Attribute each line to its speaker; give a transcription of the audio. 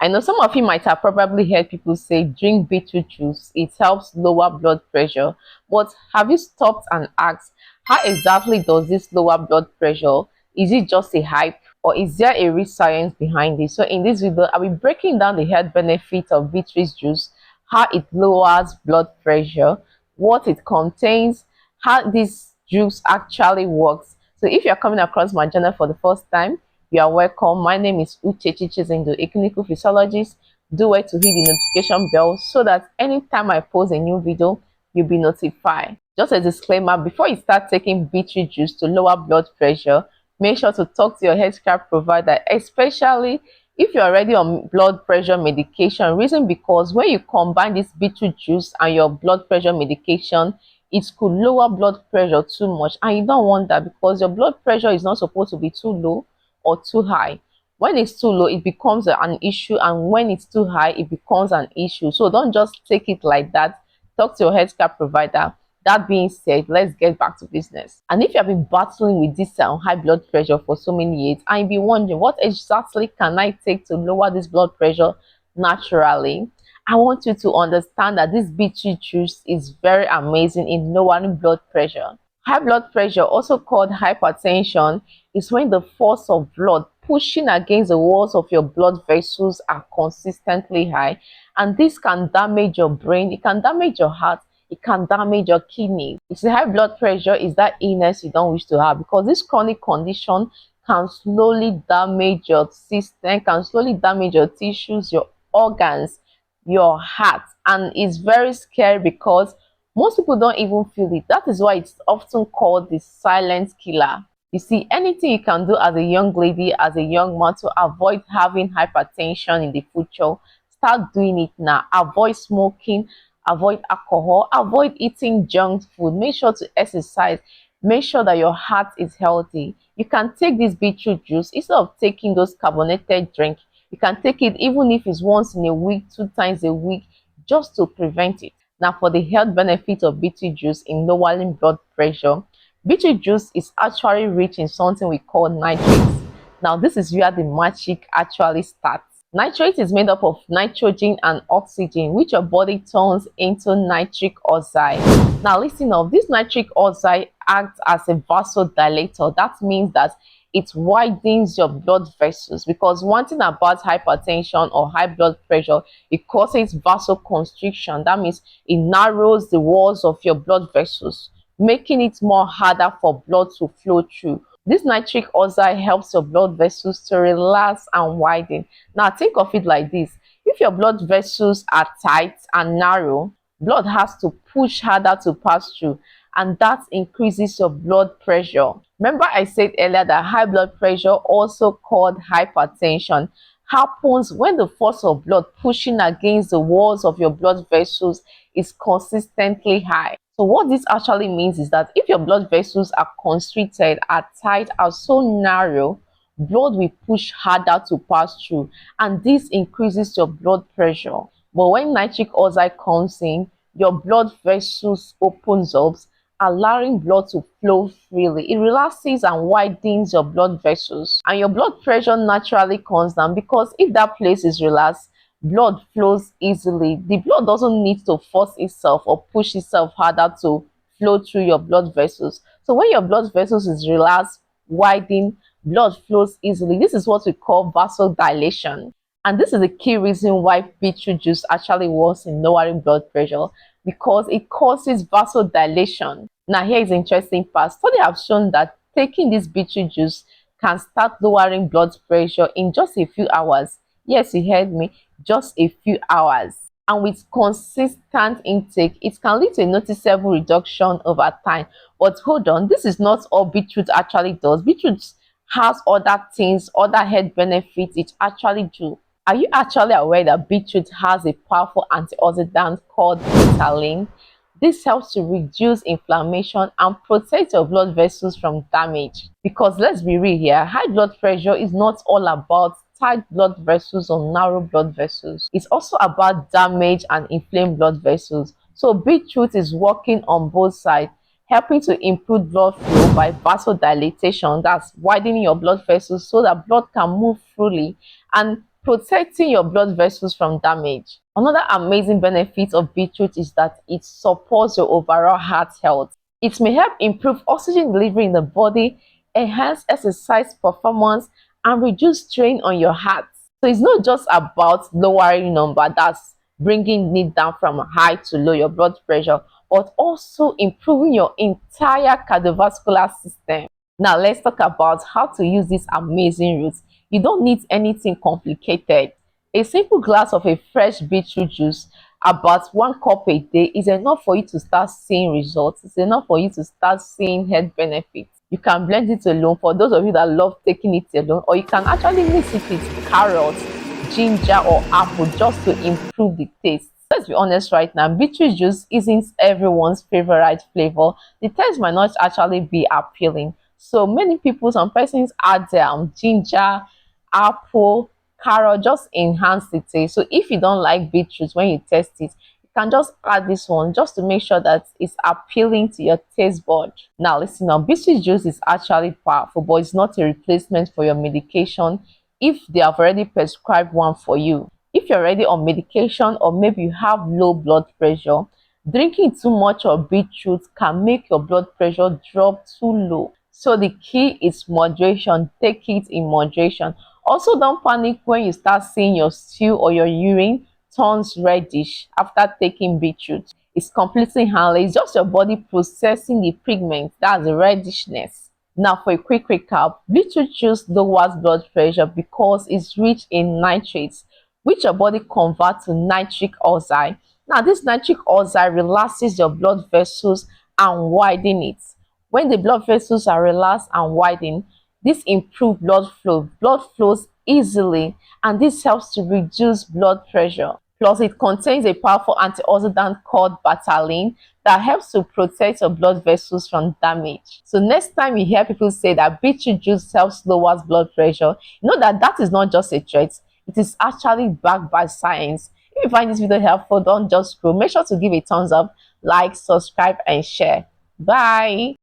Speaker 1: I know some of you might have probably heard people say drink beetroot juice, it helps lower blood pressure. But have you stopped and asked, how exactly does this lower blood pressure? Is it just a hype, or is there a real science behind it? So in this video, I'll be breaking down the health benefits of beetroot juice, how it lowers blood pressure, what it contains, how this juice actually works. So if you're coming across my channel for the first time, you are welcome. My name is Uchechi Chizindo, a clinical physiologist. Do well to hit the notification bell so that anytime I post a new video, you'll be notified. Just a disclaimer, before you start taking beetroot juice to lower blood pressure, make sure to talk to your healthcare provider, especially if you're already on blood pressure medication. Reason because when you combine this beetroot juice and your blood pressure medication, it could lower blood pressure too much, and you don't want that because your blood pressure is not supposed to be too low or too high. When it's too low, it becomes an issue, and when it's too high, it becomes an issue. So don't just take it like that. Talk to your healthcare provider. That being said, let's get back to business. And if you have been battling with this high blood pressure for so many years, and you'll be wondering what exactly can I take to lower this blood pressure naturally, I want you to understand that this beetroot juice is very amazing in lowering blood pressure. High blood pressure, also called hypertension, is when the force of blood pushing against the walls of your blood vessels are consistently high, and this can damage your brain, it can damage your heart, it can damage your kidneys. You see, high blood pressure is that illness you don't wish to have, because this chronic condition can slowly damage your system, can slowly damage your tissues, your organs, your heart, and it's very scary because most people don't even feel it. That is why it's often called the silent killer. You see, anything you can do as a young lady, as a young man, to avoid having hypertension in the future, start doing it now. Avoid smoking, avoid alcohol, avoid eating junk food, make sure to exercise, make sure that your heart is healthy. You can take this beetroot juice instead of taking those carbonated drinks. You can take it even if it's once in a week, 2 times a week, just to prevent it. Now, for the health benefits of beetroot juice in lowering blood pressure, beetroot juice is actually rich in something we call nitrates. Now, this is where the magic actually starts. Nitrate is made up of nitrogen and oxygen, which your body turns into nitric oxide. Now, listen up, this nitric oxide acts as a vasodilator. That means that it widens your blood vessels, because one thing about hypertension or high blood pressure, it causes vasoconstriction. That means it narrows the walls of your blood vessels, making it more harder for blood to flow through. This nitric oxide helps your blood vessels to relax and widen. Now think of it like this: if your blood vessels are tight and narrow, blood has to push harder to pass through, and that increases your blood pressure. Remember I said earlier that high blood pressure, also called hypertension, happens when the force of blood pushing against the walls of your blood vessels is consistently high. So what this actually means is that if your blood vessels are constricted, are tight, are so narrow, blood will push harder to pass through, and this increases your blood pressure. But when nitric oxide comes in, your blood vessels opens up, allowing blood to flow freely. It relaxes and widens your blood vessels, and your blood pressure naturally comes down, because if that place is relaxed, blood flows easily. The blood doesn't need to force itself or push itself harder to flow through your blood vessels. So when your blood vessels is relaxed, widened, blood flows easily. This is what we call vasodilation. And this is the key reason why beetroot juice actually works in lowering blood pressure, because it causes vasodilation. Now here is the interesting part. Studies have shown that taking this beetroot juice can start lowering blood pressure in just a few hours. Yes, you heard me, just a few hours. And with consistent intake, it can lead to a noticeable reduction over time. But hold on, this is not all beetroot actually does. Beetroot has other things, other health benefits it actually do. Are you actually aware that beetroot has a powerful antioxidant called betaline? This helps to reduce inflammation and protect your blood vessels from damage. Because let's be real here, high blood pressure is not all about tight blood vessels or narrow blood vessels. It's also about damaged and inflamed blood vessels. So beetroot is working on both sides, helping to improve blood flow by vasodilatation, that's widening your blood vessels so that blood can move freely, and protecting your blood vessels from damage. Another amazing benefit of beetroot is that it supports your overall heart health. It may help improve oxygen delivery in the body, enhance exercise performance, and reduce strain on your heart. So it's not just about lowering number, that's bringing it down from high to low, your blood pressure, but also improving your entire cardiovascular system. Now let's talk about how to use this amazing root. You don't need anything complicated. A simple glass of a fresh beetroot juice, about 1 cup a day, is enough for you to start seeing results. It's enough for you to start seeing health benefits. You can blend it alone for those of you that love taking it alone, or you can actually mix it with carrots, ginger, or apple just to improve the taste. Let's be honest right now, beetroot juice isn't everyone's favorite flavor. The taste might not actually be appealing. So many people, some persons add ginger, apple, carrot, just enhance the taste. So if you don't like beetroot when you taste it, you can just add this one just to make sure that it's appealing to your taste bud. Now listen up, beetroot juice is actually powerful, but it's not a replacement for your medication if they have already prescribed one for you. If you're already on medication, or maybe you have low blood pressure, drinking too much of beetroot can make your blood pressure drop too low. So the key is moderation. Take it in moderation. Also, don't panic when you start seeing your stool or your urine turns reddish after taking beetroot. It's completely harmless. It's just your body processing the pigment, that's the reddishness. Now for a quick recap, beetroot juice lowers blood pressure because it's rich in nitrates, which your body converts to nitric oxide. Now this nitric oxide relaxes your blood vessels and widen it. When the blood vessels are relaxed and widened, this improves blood flow. Blood flows easily, and this helps to reduce blood pressure. Plus, it contains a powerful antioxidant called betaline that helps to protect your blood vessels from damage. So next time you hear people say that beetroot juice helps lower blood pressure, know that that is not just a threat. It is actually backed by science. If you find this video helpful, don't just scroll. Make sure to give a thumbs up, like, subscribe, and share. Bye.